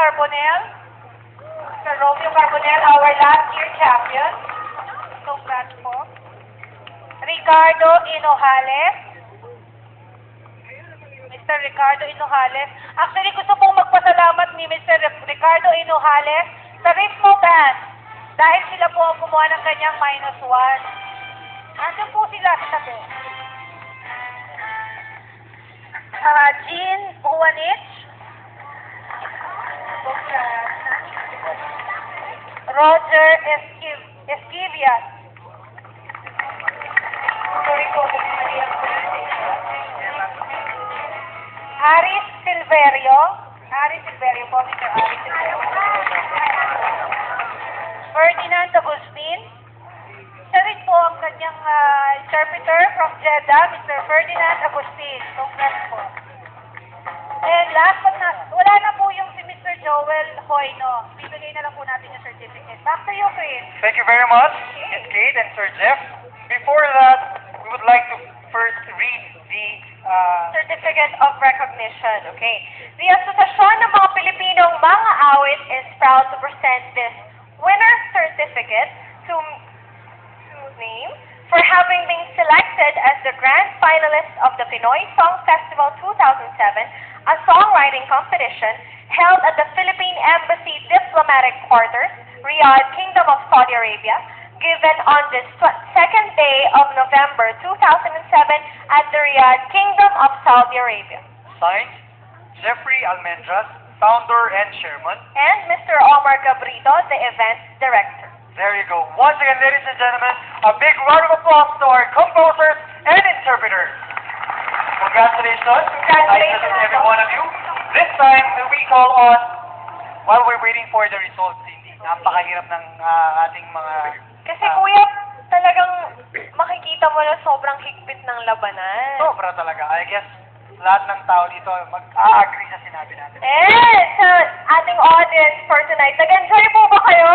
Carbonell. Mr. Romeo Carbonell, our last year champion. Congrats po. Ricardo Inojales. Mr. Ricardo Inojales. Actually, gusto pong magpasalamat ni Mr. Ricardo Inojales sa Ritmo Band. Dahil sila po ang gumawa ng kanyang -1. Andiyan po sila sa tabi. Jean Buwanich. Roger Esquivias. Aris Silverio. Aris Silverio po, Mr. Aris Silverio. Ferdinand Agustin. Siya rin po ang kanyang interpreter from Jeddah, Mr. Ferdinand Agustin. Congrats po. And last but not, wala na po yung si Mr. Joel Hoyno. Bibigay na lang po natin yung certificate. Back to you, Chris. Thank you very much, Ms. Kate and Sir Jeff. Before that, we would like to first read the Certificate of Recognition, okay? The Asosasyon ng mga Pilipinong Mga Awit is proud to present this winner certificate to name for having been selected as the grand finalist of the Pinoy Song Festival 2007, a songwriting competition held at the Philippine Embassy Diplomatic Quarters, Riyadh, Kingdom of Saudi Arabia, given on this second day of November 2007 at the Riyadh, Kingdom of Saudi Arabia. signed, Jeffrey Almendras, founder and chairman. And Mr. Omar Gabrito, the event director. There you go. Once again, ladies and gentlemen, a big round of applause to our composers and interpreters. Congratulations. I salute every one of you. This time, we call on, while we're waiting for the results, hindi napakahirap ng ating mga... Kasi kuya, talagang makikita mo na sobrang higpit ng labanan. Sobra talaga. I guess, lahat ng tao dito mag-a-agree sa sinabi natin. And sa ating audience for tonight, nag-enjoy po ba kayo?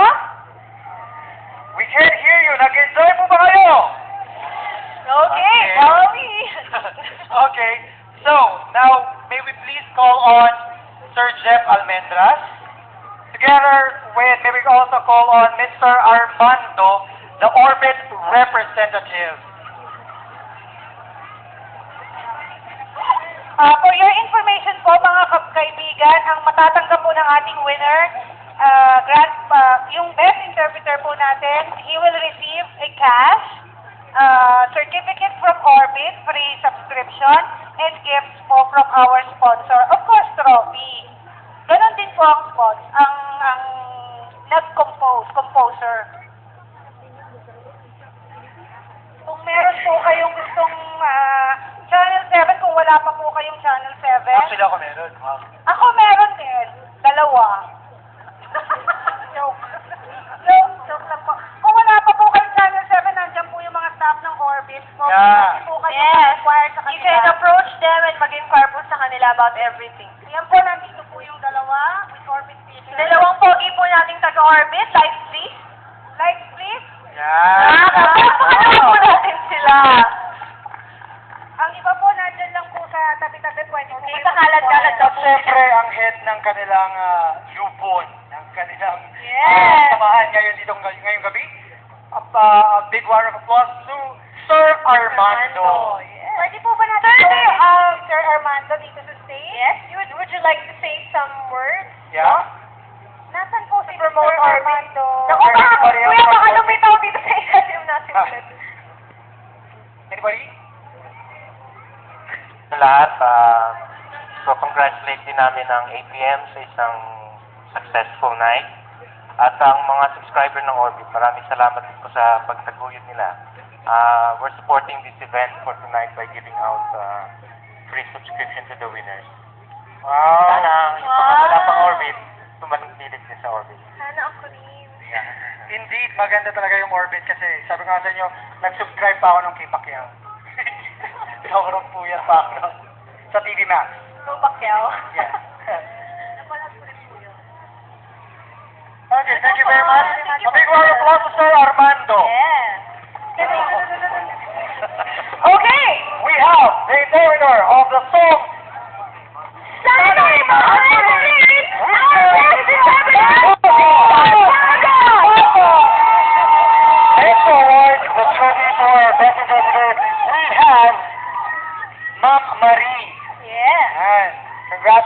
We can't hear you. Nag-enjoy po ba kayo? Okay, Okay. Bobby. Okay. So, now, may we please call on Sir Jeff Almendras. Together with, may we also call on Mr. Armando, the Orbit representative. For your information po, mga kaibigan, ang matatanggap po ng ating winner, yung best interpreter po natin, he will receive a cash, certificate from Orbit, free subscription, and gifts po from our sponsor. Of course, trophy. Ganon din po ang ang composer. Kung meron po kayong gustong Channel 7, kung wala pa po kayong Channel 7. Actually, ako meron. Wow. Ako meron din. 2. Joke. Joke lang po. Kung wala pa po kayong Channel 7, nandiyan po yung mga staff ng Orbit. Kung Yeah. hindi po kayo Yes. required sa You kanila. can approach them and mag-inquire po sa kanila about everything. Yan po, nandito po yung 2 with Orbit Theater. Dalawang pogi po nating taga-orbit, lights please. Lights, please. Yeah. Pakilala po natin sila. Ang iba po, nandyan lang po sa tabi-tabi. Pwede po Okay, kayo kakalad-kalad mag-inquire. na po. Siyempre, ang head ng kanilang lubon, ng kanilang Yes. samahan ngayong gabi. A big round of applause to Sir Armando. Yes. Pwede po ba natin Sir, Sir Armando dito sa stage? Yes, would you like to say some words? Yeah? Nasaan po si Promote Sir Orbit. Armando? Naku, Everybody else kuya, from baka Orbit. lumitaw dito sa ilalim natin. Ah. Anybody? Sa lahat, so congratulate din namin ang APM sa isang successful night. At ang mga subscriber ng Orbit, maraming salamat po sa pagtaguyod nila. We're supporting this event for tonight by giving out free subscription to the winners. Wow. Sana yung mga wala pang Orbit, tumanong-pilit din sa Orbit. Sana ako rin. Yeah. Indeed, maganda talaga yung Orbit kasi sabi ko nga sa inyo, nag-subscribe pa ako nung kay Pacquiao. Pinakaroon po yan pa ako sa TV Max. So, Pacquiao. Yeah. Okay, thank you very much. A big round of applause to Sir Armando. Yeah. Okay, we have the narrator of the song Sana mo iba!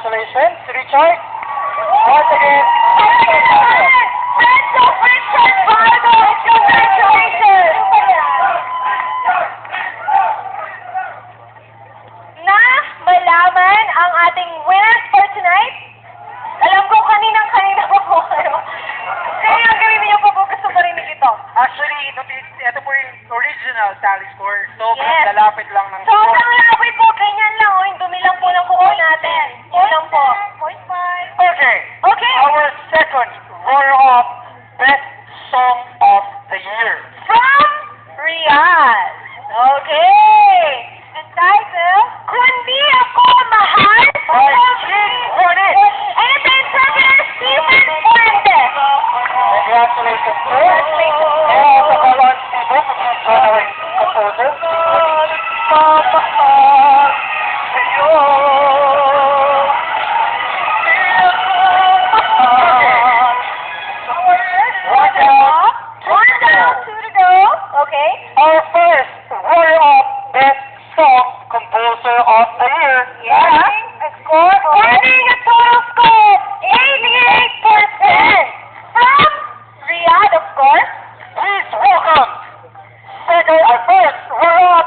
Congratulations, Richard. Once again, Friends of Richard Vargas, congratulations! Na malaman ang ating winners for tonight? Alam ko kanina pa po kayo. Kaya ang gawin niyo po gusto marinig ito. actually, ito po yung original tally score. So, Yes. lalapit lang ng Sobrang lapit po, ganyan lang. O, dumi lang po ng kuko natin. Yun lang po. Okay. Okay. Our second runner-up Best Song of the Year. From Riyadh. Okay. The title, Kundi Ako Mahal. By Jing Hornet. And the interpreter, Stephen Fuentes. Congratulations, sir. And also call on Steve, our composer. One down, two to go. Okay. Our first runner-up Best Song Composer of the Year. Yeah. A score of... Getting a total score of 88%. From Riyadh, of course. Please welcome our first runner-up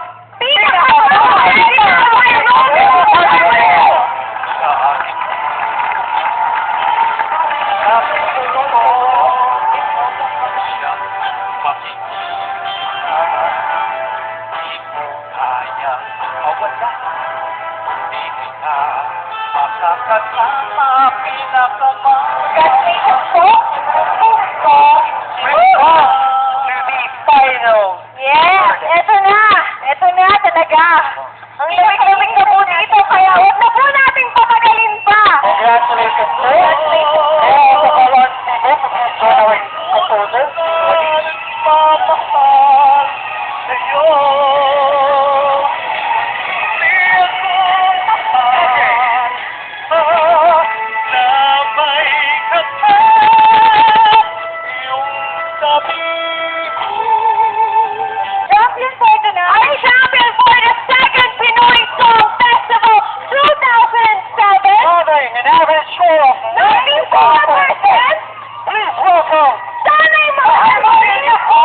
Congratulations po. to the final. Yes, eto na talaga. Ang lamig-lamig na po dito, kaya huwag na po nating patagalin pa. Congratulations, sir. And also call on Steve, our composer. Champion for tonight. Our champion for the second Pinoy Song Festival 2007. Having an average score of 94%. Please welcome Sana'y maharapin ako.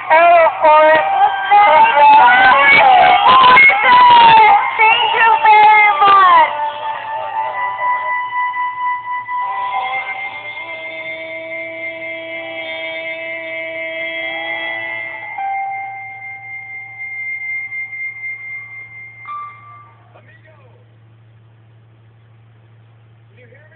and of course, Thank you very much. You hear me?